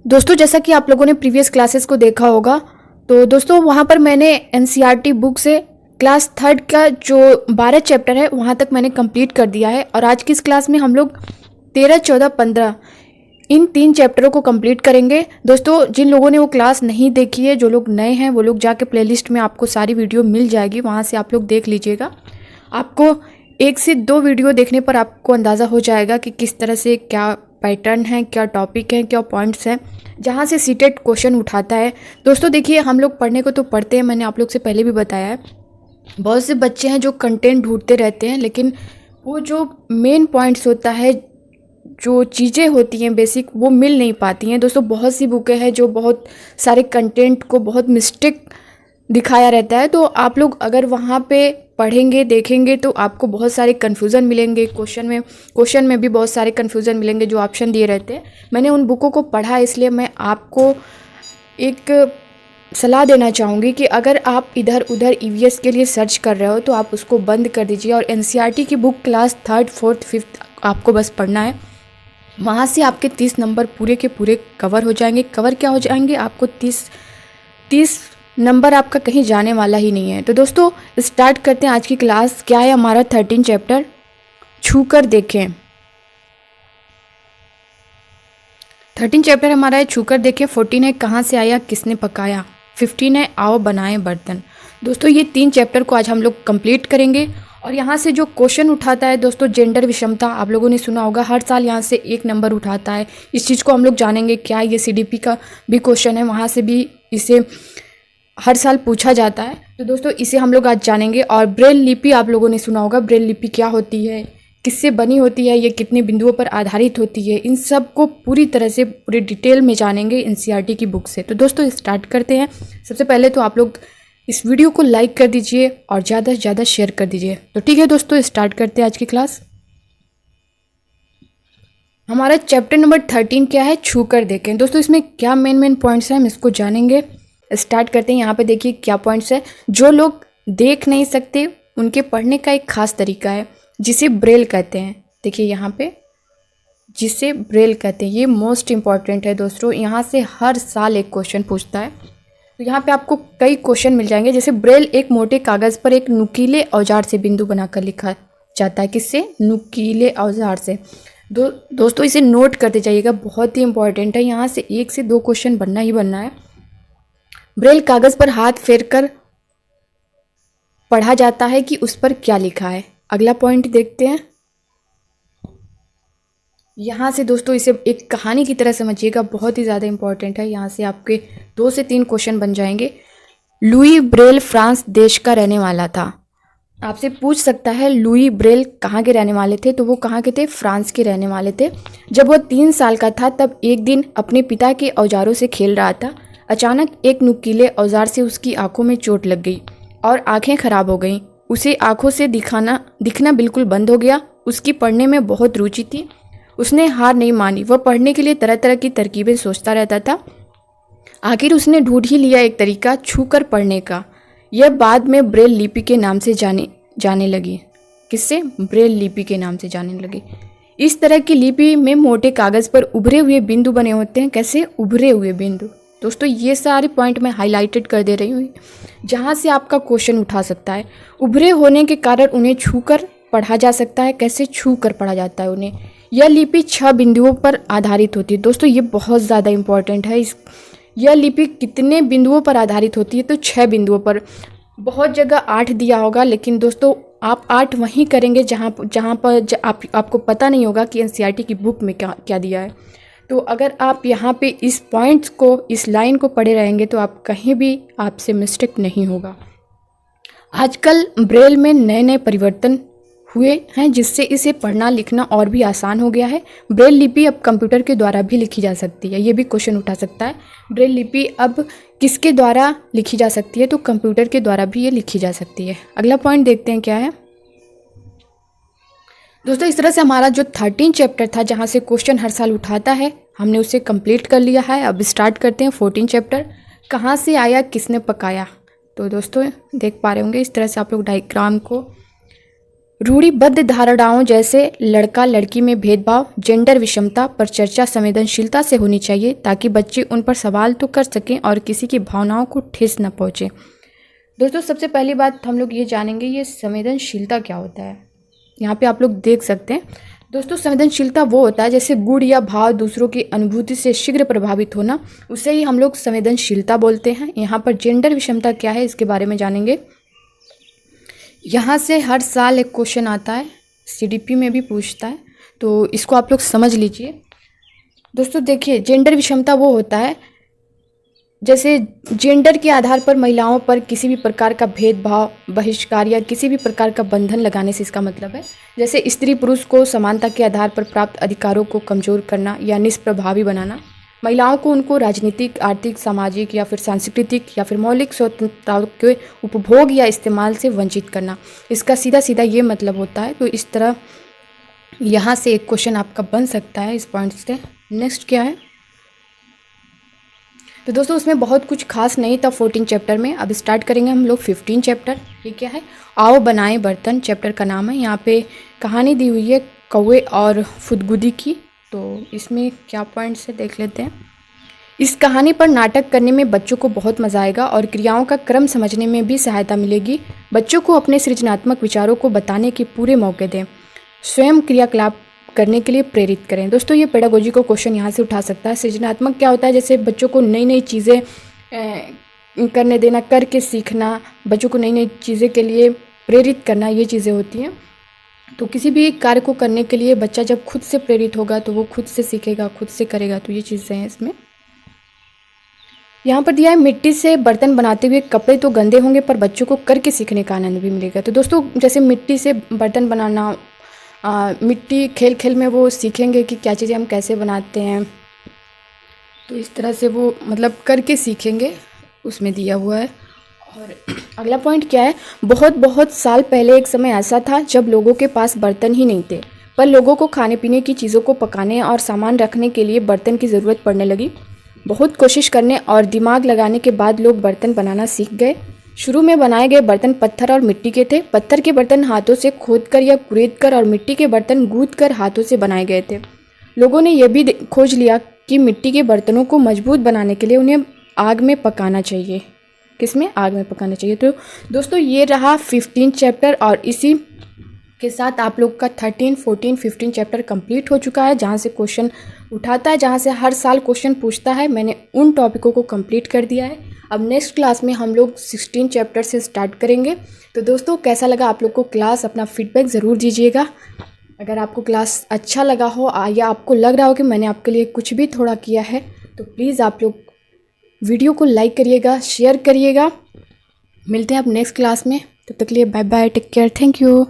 दोस्तों जैसा कि आप लोगों ने प्रीवियस क्लासेस को देखा होगा, तो दोस्तों वहाँ पर मैंने एनसीईआरटी बुक से क्लास थर्ड का जो 12 चैप्टर है वहाँ तक मैंने कंप्लीट कर दिया है। और आज की इस क्लास में हम लोग 13, 14, 15 इन 3 चैप्टरों को कंप्लीट करेंगे। दोस्तों जिन लोगों ने वो क्लास नहीं देखी है, जो लोग नए हैं, वो लोग जाके प्लेलिस्ट में आपको सारी वीडियो मिल जाएगी, वहाँ से आप लोग देख लीजिएगा। आपको 1 से 2 वीडियो देखने पर आपको अंदाज़ा हो जाएगा कि किस तरह से क्या पैटर्न है, क्या टॉपिक है, क्या पॉइंट्स हैं, जहाँ से सीटेट क्वेश्चन उठाता है। दोस्तों देखिए, हम लोग पढ़ने को तो पढ़ते हैं, मैंने आप लोग से पहले भी बताया है। बहुत से बच्चे हैं जो कंटेंट ढूंढते रहते हैं, लेकिन वो जो मेन पॉइंट्स होता है, जो चीज़ें होती हैं बेसिक, वो मिल नहीं पाती हैं। दोस्तों बहुत सी बुकें हैं जो बहुत सारे कंटेंट को बहुत मिस्टेक दिखाया रहता है, तो आप लोग अगर वहाँ पे पढ़ेंगे, देखेंगे, तो आपको बहुत सारे कन्फ्यूज़न मिलेंगे। क्वेश्चन में भी बहुत सारे कन्फ्यूज़न मिलेंगे जो ऑप्शन दिए रहते हैं। मैंने उन बुकों को पढ़ा, इसलिए मैं आपको एक सलाह देना चाहूँगी कि अगर आप इधर उधर ईवीएस के लिए सर्च कर रहे हो तो आप उसको बंद कर दीजिए और एनसीईआरटी की book class 3rd, 4th, 5th आपको बस पढ़ना है। वहाँ से आपके 30 नंबर पूरे के पूरे कवर हो जाएंगे। कवर क्या हो जाएंगे, आपको 30 नंबर आपका कहीं जाने वाला ही नहीं है। तो दोस्तों स्टार्ट करते हैं आज की क्लास। क्या है हमारा 13 चैप्टर, छू कर देखें। 13 चैप्टर हमारा है छू कर देखें। 14 है कहाँ से आया किसने पकाया। 15 है आओ बनाए बर्तन। दोस्तों ये 3 चैप्टर को आज हम लोग कंप्लीट करेंगे। और यहाँ से जो क्वेश्चन उठाता है दोस्तों, जेंडर विषमता, आप लोगों ने सुना होगा, हर साल यहाँ से 1 नंबर उठाता है। इस चीज़ को हम लोग जानेंगे। क्या ये सीडीपी का भी क्वेश्चन है, वहाँ से भी इसे हर साल पूछा जाता है। तो दोस्तों इसे हम लोग आज जानेंगे। और ब्रेल लिपि आप लोगों ने सुना होगा, ब्रेल लिपि क्या होती है, किससे बनी होती है, ये कितने बिंदुओं पर आधारित होती है, इन सब को पूरी तरह से पूरी डिटेल में जानेंगे एनसीईआरटी की बुक से। तो दोस्तों स्टार्ट करते हैं। सबसे पहले तो आप लोग इस वीडियो को लाइक कर दीजिए और ज़्यादा से ज़्यादा शेयर कर दीजिए। तो ठीक है दोस्तों, स्टार्ट करते हैं आज की क्लास। हमारा चैप्टर नंबर 13 क्या है, छू कर देखें। दोस्तों इसमें क्या मेन पॉइंट्स हैं, हम इसको जानेंगे। स्टार्ट करते हैं। यहाँ पे देखिए क्या पॉइंट्स है। जो लोग देख नहीं सकते उनके पढ़ने का एक खास तरीका है जिसे ब्रेल कहते हैं। देखिए यहाँ पे जिसे ब्रेल कहते हैं, ये मोस्ट इम्पॉर्टेंट है दोस्तों। यहाँ से हर साल एक क्वेश्चन पूछता है। तो यहाँ पे आपको कई क्वेश्चन मिल जाएंगे। जैसे ब्रेल एक मोटे कागज़ पर एक नुकीले औजार से बिंदु बनाकर लिखा जाता है। किससे? नुकीले औजार से। दोस्तों इसे नोट करते जाइएगा, बहुत ही इंपॉर्टेंट है। यहाँ से 1 से 2 क्वेश्चन बनना ही बनना है। ब्रेल कागज़ पर हाथ फेरकर पढ़ा जाता है कि उस पर क्या लिखा है। अगला पॉइंट देखते हैं। यहाँ से दोस्तों इसे एक कहानी की तरह समझिएगा, बहुत ही ज़्यादा इंपॉर्टेंट है। यहाँ से आपके 2 से 3 क्वेश्चन बन जाएंगे। लुई ब्रेल फ्रांस देश का रहने वाला था। आपसे पूछ सकता है लुई ब्रेल कहाँ के रहने वाले थे, तो वो कहाँ के थे? फ्रांस के रहने वाले थे। जब वो 3 साल का था तब एक दिन अपने पिता के औजारों से खेल रहा था। अचानक एक नुकीले औजार से उसकी आंखों में चोट लग गई और आंखें खराब हो गईं। उसे आंखों से दिखना बिल्कुल बंद हो गया। उसकी पढ़ने में बहुत रुचि थी। उसने हार नहीं मानी। वह पढ़ने के लिए तरह तरह की तरकीबें सोचता रहता था। आखिर उसने ढूंढ ही लिया एक तरीका छू कर पढ़ने का। यह बाद में ब्रेल लिपि के नाम से जाने लगी। किससे? ब्रेल लिपि के नाम से जाने लगी। इस तरह की लिपि में मोटे कागज़ पर उभरे हुए बिंदु बने होते हैं। कैसे? उभरे हुए बिंदु। दोस्तों ये सारे पॉइंट मैं हाईलाइटेड कर दे रही हूँ, जहाँ से आपका क्वेश्चन उठा सकता है। उभरे होने के कारण उन्हें छू कर पढ़ा जा सकता है। कैसे छू कर पढ़ा जाता है उन्हें? यह लिपि 6 बिंदुओं पर आधारित होती है। दोस्तों ये बहुत ज़्यादा इंपॉर्टेंट है। यह लिपि कितने बिंदुओं पर आधारित होती है? तो 6 बिंदुओं पर। बहुत जगह 8 दिया होगा, लेकिन दोस्तों आप 8 वहीं करेंगे जहाँ पर आपको पता नहीं होगा कि एनसीईआरटी की बुक में क्या दिया है। तो अगर आप यहाँ पे इस पॉइंट्स को, इस लाइन को पढ़े रहेंगे तो आप कहीं भी आपसे मिस्टेक नहीं होगा। आजकल ब्रेल में नए परिवर्तन हुए हैं जिससे इसे पढ़ना लिखना और भी आसान हो गया है। ब्रेल लिपि अब कंप्यूटर के द्वारा भी लिखी जा सकती है। ये भी क्वेश्चन उठा सकता है। ब्रेल लिपि अब किसके द्वारा लिखी जा सकती है? तो कंप्यूटर के द्वारा भी ये लिखी जा सकती है। अगला पॉइंट देखते हैं क्या है। दोस्तों इस तरह से हमारा जो 13 चैप्टर था, जहाँ से क्वेश्चन हर साल उठाता है, हमने उसे कंप्लीट कर लिया है। अब स्टार्ट करते हैं 14 चैप्टर, कहाँ से आया किसने पकाया। तो दोस्तों देख पा रहे होंगे, इस तरह से आप लोग डायग्राम को रूढ़िबद्ध धारणाओं जैसे लड़का लड़की में भेदभाव, जेंडर विषमता पर चर्चा संवेदनशीलता से होनी चाहिए ताकि बच्चे उन पर सवाल तो कर सकें और किसी की भावनाओं को ठेस न पहुँचे। दोस्तों सबसे पहली बात हम लोग ये जानेंगे ये संवेदनशीलता क्या होता है। यहाँ पे आप लोग देख सकते हैं दोस्तों, संवेदनशीलता वो होता है जैसे गुण या भाव दूसरों की अनुभूति से शीघ्र प्रभावित होना, उसे ही हम लोग संवेदनशीलता बोलते हैं। यहाँ पर जेंडर विषमता क्या है इसके बारे में जानेंगे। यहाँ से हर साल एक क्वेश्चन आता है, CDP में भी पूछता है, तो इसको आप लोग समझ लीजिए। दोस्तों देखिए, जेंडर विषमता वो होता है जैसे जेंडर के आधार पर महिलाओं पर किसी भी प्रकार का भेदभाव, बहिष्कार या किसी भी प्रकार का बंधन लगाने से इसका मतलब है जैसे स्त्री पुरुष को समानता के आधार पर प्राप्त अधिकारों को कमजोर करना या निष्प्रभावी बनाना, महिलाओं को उनको राजनीतिक, आर्थिक, सामाजिक या फिर सांस्कृतिक या फिर मौलिक स्वतंत्रताओं के उपभोग या इस्तेमाल से वंचित करना। इसका सीधा सीधा ये मतलब होता है। तो इस तरह यहाँ से एक क्वेश्चन आपका बन सकता है इस पॉइंट से। नेक्स्ट क्या है, तो दोस्तों उसमें बहुत कुछ खास नहीं था 14 चैप्टर में। अब स्टार्ट करेंगे हम लोग 15 चैप्टर। ये क्या है, आओ बनाएं बर्तन चैप्टर का नाम है। यहाँ पे कहानी दी हुई है कौवे और फुदगुदी की। तो इसमें क्या पॉइंट्स है देख लेते हैं। इस कहानी पर नाटक करने में बच्चों को बहुत मज़ा आएगा और क्रियाओं का क्रम समझने में भी सहायता मिलेगी। बच्चों को अपने सृजनात्मक विचारों को बताने के पूरे मौके दें, स्वयं क्रियाकलाप करने के लिए प्रेरित करें। दोस्तों ये पेडागोजी को क्वेश्चन यहाँ से उठा सकता है। सृजनात्मक क्या होता है, जैसे बच्चों को नई नई चीज़ें करने देना, करके सीखना, बच्चों को नई नई चीज़ें के लिए प्रेरित करना, ये चीज़ें होती हैं। तो किसी भी कार्य को करने के लिए बच्चा जब खुद से प्रेरित होगा तो वो खुद से सीखेगा, खुद से करेगा। तो ये चीज़ें हैं इसमें। यहाँ पर दिया है मिट्टी से बर्तन बनाते हुए कपड़े तो गंदे होंगे पर बच्चों को करके सीखने का आनंद भी मिलेगा। तो दोस्तों जैसे मिट्टी से बर्तन बनाना, मिट्टी खेल खेल में वो सीखेंगे कि क्या चीज़ें हम कैसे बनाते हैं। तो इस तरह से वो मतलब करके सीखेंगे, उसमें दिया हुआ है। और अगला पॉइंट क्या है, बहुत बहुत साल पहले एक समय ऐसा था जब लोगों के पास बर्तन ही नहीं थे, पर लोगों को खाने पीने की चीज़ों को पकाने और सामान रखने के लिए बर्तन की ज़रूरत पड़ने लगी। बहुत कोशिश करने और दिमाग लगाने के बाद लोग बर्तन बनाना सीख गए। शुरू में बनाए गए बर्तन पत्थर और मिट्टी के थे। पत्थर के बर्तन हाथों से खोदकर या कुरेदकर और मिट्टी के बर्तन गूंथकर हाथों से बनाए गए थे। लोगों ने यह भी खोज लिया कि मिट्टी के बर्तनों को मजबूत बनाने के लिए उन्हें आग में पकाना चाहिए। किसमें? आग में पकाना चाहिए। तो दोस्तों ये रहा 15 चैप्टर और इसी के साथ आप लोग का 13, 14, 15 चैप्टर कंप्लीट हो चुका है, जहाँ से क्वेश्चन उठाता है, जहाँ से हर साल क्वेश्चन पूछता है। मैंने उन टॉपिकों को कंप्लीट कर दिया है। अब नेक्स्ट क्लास में हम लोग 16 चैप्टर से स्टार्ट करेंगे। तो दोस्तों कैसा लगा आप लोग को क्लास, अपना फीडबैक ज़रूर दीजिएगा। अगर आपको क्लास अच्छा लगा हो या आपको लग रहा हो कि मैंने आपके लिए कुछ भी थोड़ा किया है तो प्लीज़ आप लोग वीडियो को लाइक करिएगा, शेयर करिएगा। मिलते हैं अब नेक्स्ट क्लास में, तब तक के लिए bye bye, take care, thank you.